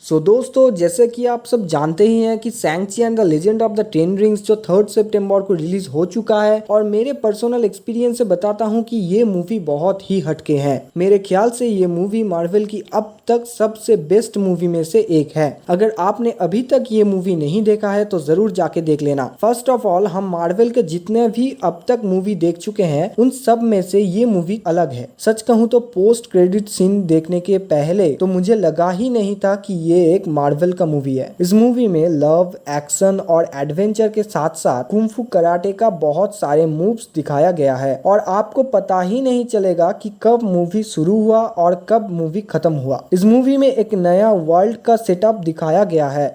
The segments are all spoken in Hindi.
दोस्तों, जैसे कि आप सब जानते ही हैं कि शैंग-ची and the legend of the ten rings जो 3 सितंबर को रिलीज हो चुका है और मेरे पर्सनल एक्सपीरियंस से बताता हूं कि ये मूवी बहुत ही हटके है। मेरे ख्याल से ये मूवी मार्वल की अब तक सबसे बेस्ट मूवी में से एक है। अगर आपने अभी तक ये मूवी नहीं देखा है तो जरूर जाके देख लेना। फर्स्ट ऑफ ऑल, हम मार्वल के जितने भी अब तक मूवी देख चुके हैं उन सब में से ये मूवी अलग है। सच कहूँ तो पोस्ट क्रेडिट सीन देखने के पहले तो मुझे लगा ही नहीं था कि ये एक मार्वल का मूवी है। इस मूवी में लव, एक्शन और एडवेंचर के साथ साथ कुंफू कराटे का बहुत सारे मूव्स दिखाया गया है और आपको पता ही नहीं चलेगा कि कब मूवी शुरू हुआ और कब मूवी खत्म हुआ। इस मूवी में एक नया वर्ल्ड का सेटअप दिखाया गया है।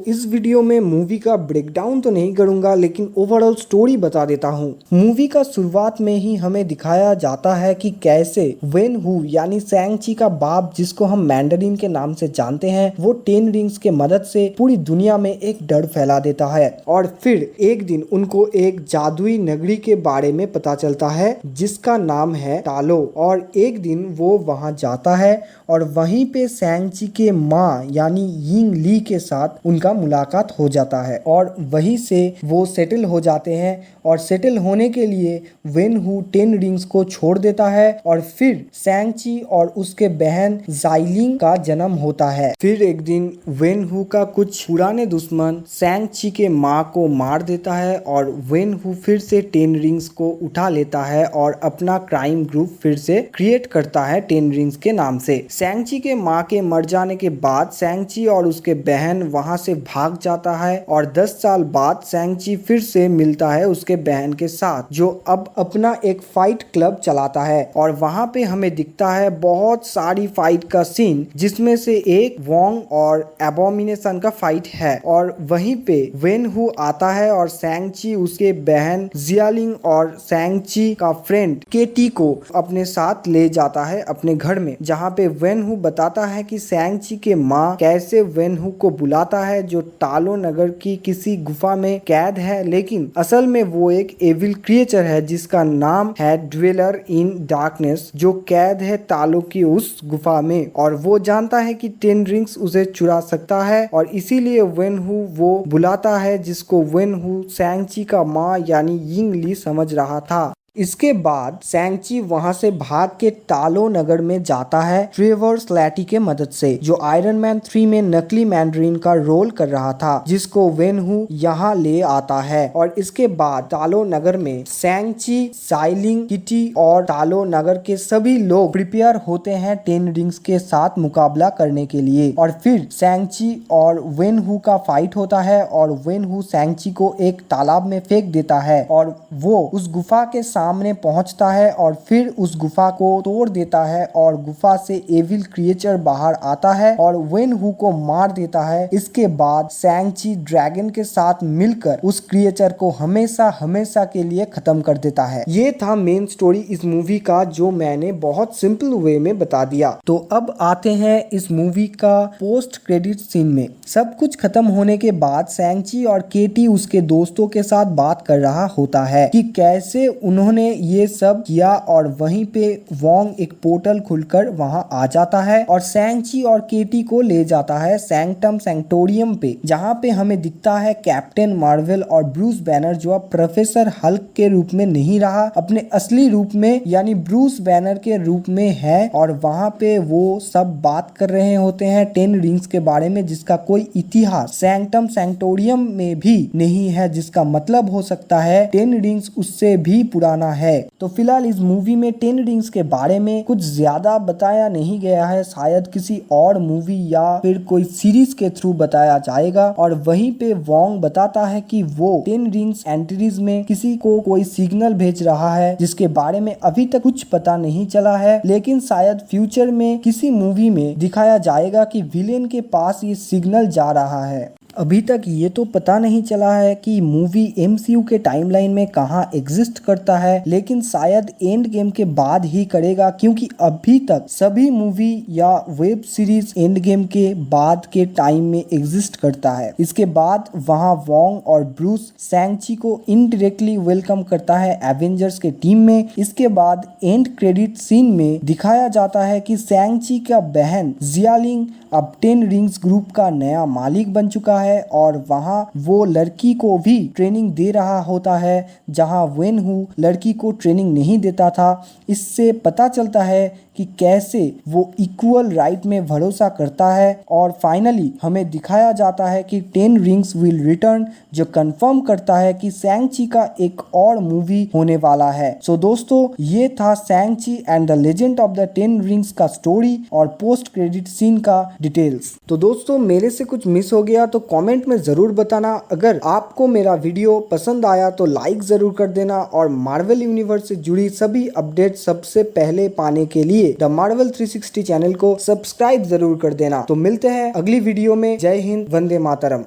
इस वीडियो में मूवी का ब्रेकडाउन तो नहीं करूंगा, लेकिन ओवरऑल स्टोरी बता देता हूँ। मूवी का शुरुआत में ही हमें दिखाया जाता है कि कैसे वेन हू यानी शैंग-ची का बाप, जिसको हम मैंडरिन के नाम से जानते हैं, वो 10 रिंग्स के मदद से पूरी दुनिया में एक डर फैला देता है और फिर एक दिन उनको एक जादुई नगरी के बारे में पता चलता है जिसका नाम है टालो। और एक दिन वो वहां जाता है और वहीं पे शैंग-ची के माँ यानी यिंग ली के साथ उनका मुलाकात हो जाता है और वहीं से वो सेटल हो जाते हैं। और सेटल होने के लिए वेन हू 10 रिंग्स को छोड़ देता है और फिर शैंग-ची और उसके बहन ज़ाइलिंग का जन्म होता है। फिर एक दिन वेन हू का कुछ पुराने दुश्मन शैंग-ची के माँ को मार देता है और वेन हू फिर से 10 रिंग्स को उठा लेता है और अपना क्राइम ग्रुप फिर से क्रिएट करता है 10 रिंग्स के नाम से। शैंग-ची के माँ के मर जाने के बाद शैंग-ची और उसके बहन वहां से भाग जाता है और 10 साल बाद शैंग-ची फिर से मिलता है उसके बहन के साथ, जो अब अपना एक फाइट क्लब चलाता है। और वहां पे हमें दिखता है बहुत सारी फाइट का सीन, जिसमें से एक वोंग और एबोमिनेशन का फाइट है। और वहीं पे वेन हू आता है और शैंग-ची उसके बहन जियालिंग और शैंग-ची का फ्रेंड केटी को अपने साथ ले जाता है अपने घर में, जहाँ पे वेन हू बताता है कि शैंग-ची के माँ कैसे वेन हू को बुलाता है, जो टालो नगर की किसी गुफा में कैद है, लेकिन असल में वो एक एविल क्रिएचर है जिसका नाम है ड्वेलर इन डार्कनेस, जो कैद है टालो की उस गुफा में। और वो जानता है कि 10 रिंग्स उसे चुरा सकता है और इसीलिए वेन हू वो बुलाता है, जिसको वेन हू शैंग-ची का माँ यानी यिंग ली समझ रहा था। इसके बाद शैंग-ची वहां से भाग के टालो नगर में जाता है ट्रेवर स्लैटी के मदद से, जो आयरन मैन 3 में नकली मैंडरिन का रोल कर रहा था, जिसको वेन हू यहाँ ले आता है। और इसके बाद टालो नगर में शैंग-ची, ज़ाइलिंग, किटी और टालो नगर के सभी लोग प्रिपेयर होते हैं 10 रिंग्स के साथ मुकाबला करने के लिए। और फिर शैंग-ची और वेन हू का फाइट होता है और वेन हू शैंग-ची को एक तालाब में फेंक देता है और वो उस गुफा के सामने पहुंचता है और फिर उस गुफा को तोड़ देता है और गुफा से एविल क्रिएचर बाहर आता है और वेन हू को मार देता है। इसके बाद शैंग-ची ड्रैगन के साथ मिलकर उस क्रिएचर को हमेशा हमेशा के लिए खत्म कर देता है। ये था मेन स्टोरी इस मूवी का, जो मैंने बहुत सिंपल वे में बता दिया। तो अब आते हैं इस मूवी का पोस्ट क्रेडिट सीन में। सब कुछ खत्म होने के बाद शैंग-ची और केटी उसके दोस्तों के साथ बात कर रहा होता है कि कैसे उन्होंने ये सब किया और वहीं पे वोंग एक पोर्टल खुलकर वहां आ जाता है और शैंग-ची और केटी को ले जाता है सैंक्टम सैंक्टोरियम पे, जहां पे हमें दिखता है कैप्टन मार्वल और ब्रूस बैनर, जो अब प्रोफेसर हल्क के रूप में नहीं रहा, अपने असली रूप में यानी ब्रूस बैनर के रूप में है। और वहां पे वो सब बात कर रहे होते हैं 10 रिंग्स के बारे में, जिसका कोई इतिहास सैंक्टम सैंक्टोरियम में भी नहीं है, जिसका मतलब हो सकता है 10 रिंग्स उससे भी पुराना है। तो फिलहाल इस मूवी में 10 रिंग्स के बारे में कुछ ज्यादा बताया नहीं गया है, शायद किसी और मूवी या फिर कोई सीरीज के थ्रू बताया जाएगा। और वहीं पे वोंग बताता है कि वो 10 रिंग्स एंट्रीज में किसी को कोई सिग्नल भेज रहा है, जिसके बारे में अभी तक कुछ पता नहीं चला है, लेकिन शायद फ्यूचर में किसी मूवी में दिखाया जाएगा कि विलेन के पास ये सिग्नल जा रहा है। अभी तक ये तो पता नहीं चला है कि मूवी एमसीयू के टाइमलाइन में कहाँ एग्जिस्ट करता है, लेकिन शायद एंड गेम के बाद ही करेगा, क्योंकि अभी तक सभी मूवी या वेब सीरीज एंड गेम के बाद के टाइम में एग्जिस्ट करता है। इसके बाद वहाँ वोंग और ब्रूस शैंग-ची को इनडायरेक्टली वेलकम करता है एवेंजर्स के टीम में। इसके बाद एंड क्रेडिट सीन में दिखाया जाता है कि शैंग-ची का बहन जियालिंग अब 10 रिंग्स ग्रुप का नया मालिक बन चुका है और वहाँ वो लड़की को भी ट्रेनिंग दे रहा होता है जहाँ वेन हु लड़की को ट्रेनिंग नहीं देता था। इससे पता चलता है कि कैसे वो इक्वल राइट में भरोसा करता है और फाइनली हमें दिखाया जाता है कि 10 रिंग्स विल रिटर्न, जो कंफर्म करता है कि शैंग-ची का एक और मूवी होने वाला है। सो दोस्तों, ये था शैंग-ची and the legend of the 10 rings का स्टोरी और पोस्ट क्रेडिट सीन का डिटेल्स। तो दोस्तों, मेरे से कुछ मिस हो गया तो कमेंट में ज़रूर बताना। अगर आपको मेरा वीडियो पसंद आया तो लाइक ज़रूर कर देना और मार्वल यूनिवर्स से जुड़ी सभी अपडेट सबसे पहले पाने के लिए द मार्वल 360 चैनल को सब्सक्राइब जरूर कर देना। तो मिलते हैं अगली वीडियो में। जय हिंद, वंदे मातरम।